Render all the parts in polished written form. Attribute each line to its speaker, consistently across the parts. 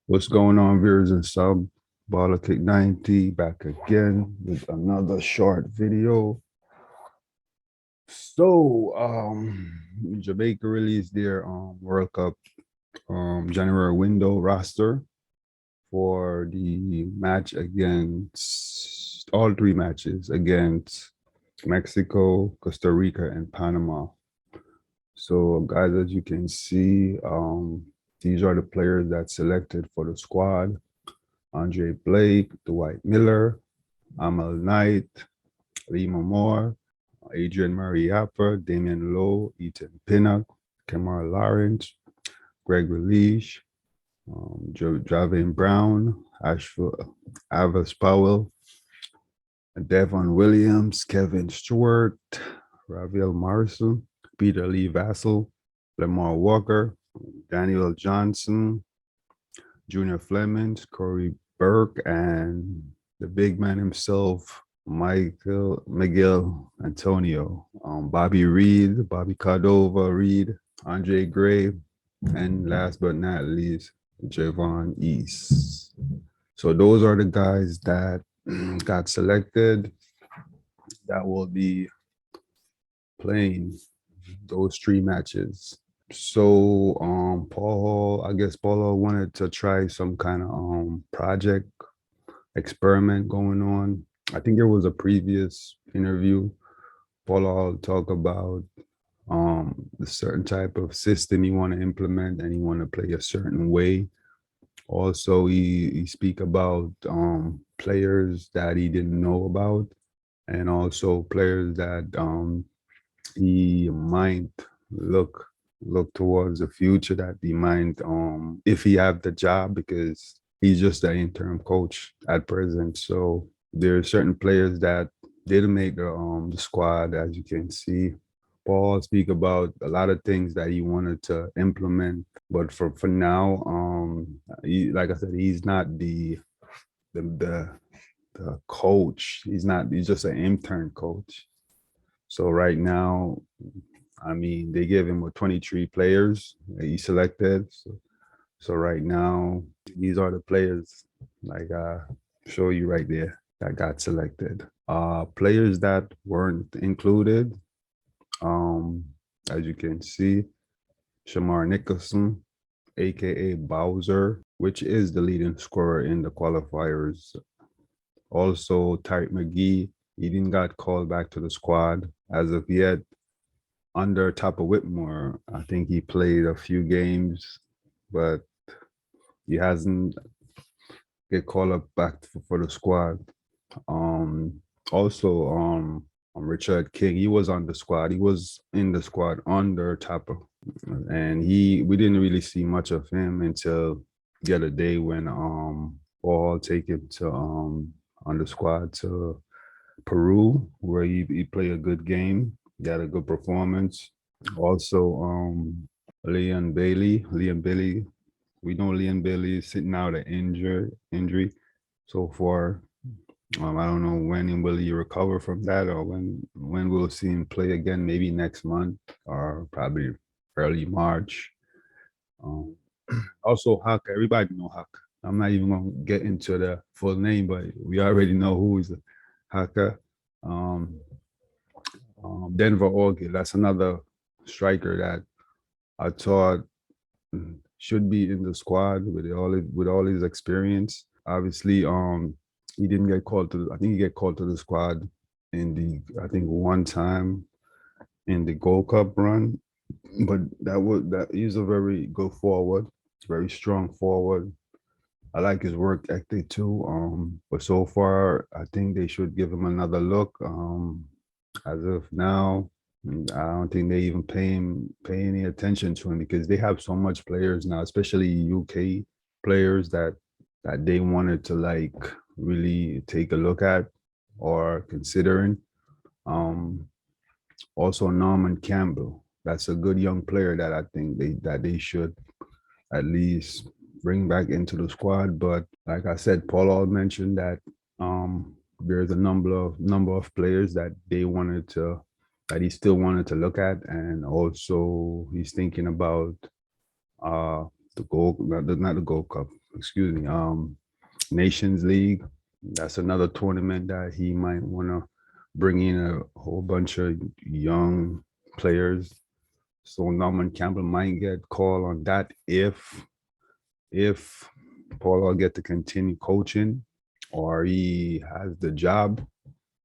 Speaker 1: What's going on, viewers and sub? Baller Kick 90 back again with another short video. So, Jamaica released their World Cup January window roster for the match against all three matches against Mexico, Costa Rica, and Panama. So, guys, as you can see, these are the players that selected for the squad. Andre Blake, Dwight Miller, Amal Knight, Lima Moore, Adrian Mariappa, Damian Lowe, Ethan Pinnock, Kamar Lawrence, Greg Leash, Javian Brown, Avis Powell, Devon Williams, Kevin Stewart, Raviel Morrison, Peter Lee Vassell, Lamar Walker, Daniel Johnson, Junior Flemings, Corey Burke, and the big man himself, Miguel Antonio, Bobby Reed, Bobby Cordova Reed, Andre Gray, and last but not least, Javon East. So those are the guys that got selected that will be playing those three matches. So I guess Paulo wanted to try some kind of project experiment going on. I think there was a previous interview. Paulo talk about the certain type of system he want to implement and he want to play a certain way. Also, he speak about players that he didn't know about, and also players that he might look towards the future, that he might if he have the job, because he's just an interim coach at present. So there are certain players that didn't make the squad, as you can see. Paul speak about a lot of things that he wanted to implement, but for now, like I said, he's not the coach. He's just an intern coach. So right now, I mean, they gave him 23 players that he selected. So right now, these are the players, like I show you right there, that got selected. Players that weren't included, as you can see, Shamar Nicholson, aka Bowser, which is the leading scorer in the qualifiers. Also, Tyreek McGee, he didn't got called back to the squad as of yet. Under Tapa Whitmore, I think he played a few games, but he hasn't get called up back for the squad. Also, Richard King, he was on the squad. He was in the squad under Tapa, and we didn't really see much of him until the other day when Paul take him to on the squad to Peru, where he played a good game. He had a good performance. Also, Liam Bailey. We know Liam Bailey is sitting out an injury so far. I don't know when will he recover from that, or when we'll see him play again. Maybe next month or probably early March. Also, Huck. Everybody know Huck. I'm not even gonna get into the full name, but we already know who is Haka. Denver Orchid. That's another striker that I thought should be in the squad with all his experience. Obviously, he didn't get called to. I think he get called to the squad I think one time in the Gold Cup run, but he's a very good forward, very strong forward. I like his work ethic too. But so far, I think they should give him another look. As of now, I don't think they even pay any attention to him, because they have so much players now, especially UK players that they wanted to like really take a look at or considering. Also Norman Campbell, that's a good young player that I think they should at least bring back into the squad. But like I said, Paul mentioned that there's a number of players that he still wanted to look at, and also he's thinking about not the Gold Cup, excuse me, Nations League. That's another tournament that he might want to bring in a whole bunch of young players. So Norman Campbell might get called on that if Paul will get to continue coaching or he has the job,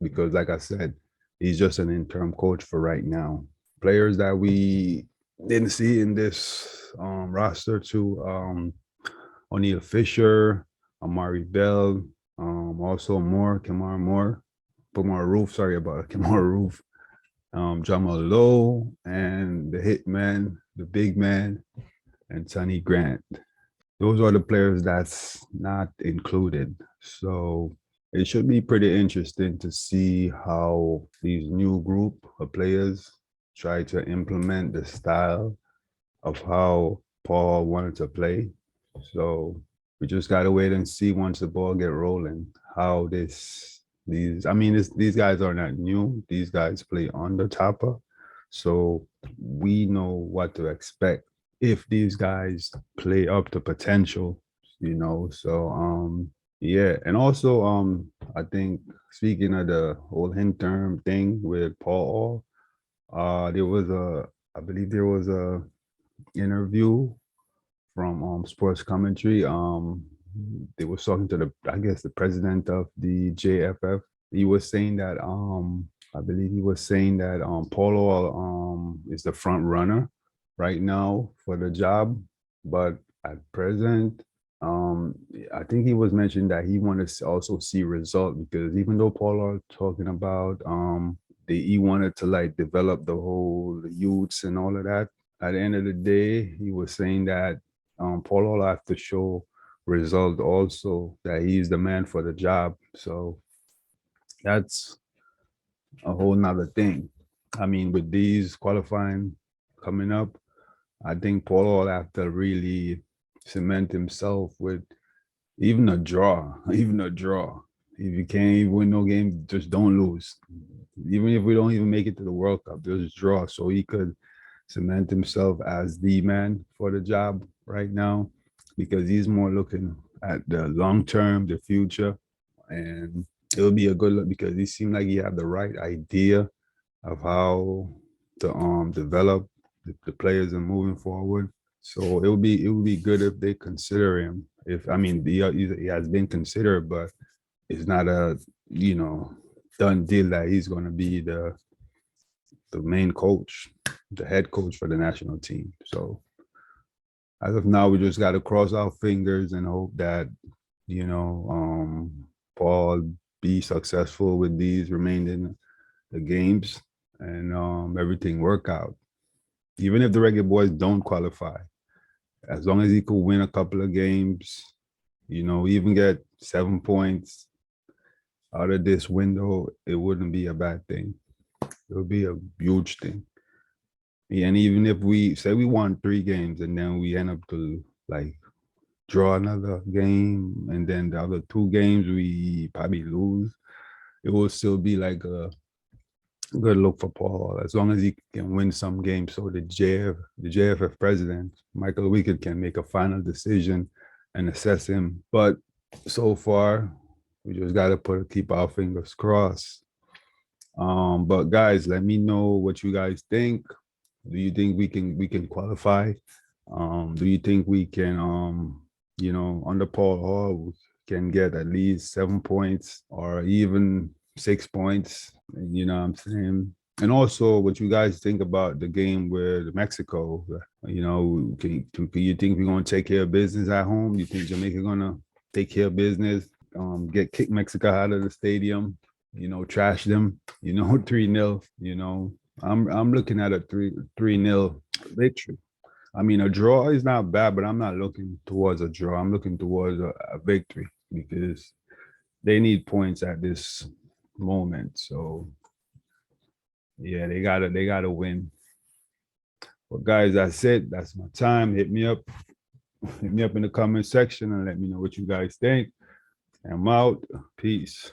Speaker 1: because like I said, he's just an interim coach for right now. Players that we didn't see in this roster too, O'Neal Fisher, Amari Bell, also Kamar Moore, sorry about Kamar Roof, Jamal Lowe, and the hitman, the big man, and Sonny Grant. Those are the players that's not included. So it should be pretty interesting to see how these new group of players try to implement the style of how Paul wanted to play. So we just gotta wait and see once the ball get rolling how these guys are not new. These guys play under Tapa, so we know what to expect if these guys play up to potential, you know. So yeah, and also I think speaking of the whole interim thing with Paul, there was I believe there was a interview from sports commentary. They was talking to the president of the JFF. He was saying that I believe he was saying that Paulo is the front runner right now for the job, but at present, I think he was mentioning that he wanted to also see result, because even though Paulo talking about he wanted to like develop the whole youths and all of that. At the end of the day, he was saying that Paulo will have to show result also, that he's the man for the job. So that's a whole nother thing. I mean, with these qualifying coming up, I think Paulo will have to really cement himself with even a draw, even a draw. If you can't win no game, just don't lose. Even if we don't even make it to the World Cup, just draw, so he could cement himself as the man for the job right now, because he's more looking at the long term, the future, and it'll be a good look because he seemed like he had the right idea of how to develop the players and moving forward. So it would be good if they consider him. If I mean he has been considered, but it's not a done deal that he's going to be the main coach, the head coach for the national team. So as of now, we just got to cross our fingers and hope that Paul be successful with these remaining the games and everything work out. Even if the Reggae Boyz don't qualify, as long as he could win a couple of games, even get 7 points out of this window, it wouldn't be a bad thing. It would be a huge thing. And even if we say we won 3 games and then we end up to like draw another game and then the other 2 games we probably lose, it will still be like a good look for Paul, as long as he can win some games. So the JFF president, Michael Wicked, can make a final decision and assess him. But so far, we just got to keep our fingers crossed. But guys, let me know what you guys think. Do you think we can qualify? Do you think we can under Paul Hall can get at least 7 points or even 6 points? You know what I'm saying? And also what you guys think about the game with Mexico. Can you think we're going to take care of business at home? You think Jamaica going to take care of business, kick Mexico out of the stadium, trash them, 3-0, I'm looking at a 3-0 victory. I mean, a draw is not bad, but I'm not looking towards a draw. I'm looking towards a victory, because they need points at this moment. So yeah, they gotta win. But guys, that's it. That's my time. Hit me up in the comment section and let me know what you guys think. I'm out. Peace.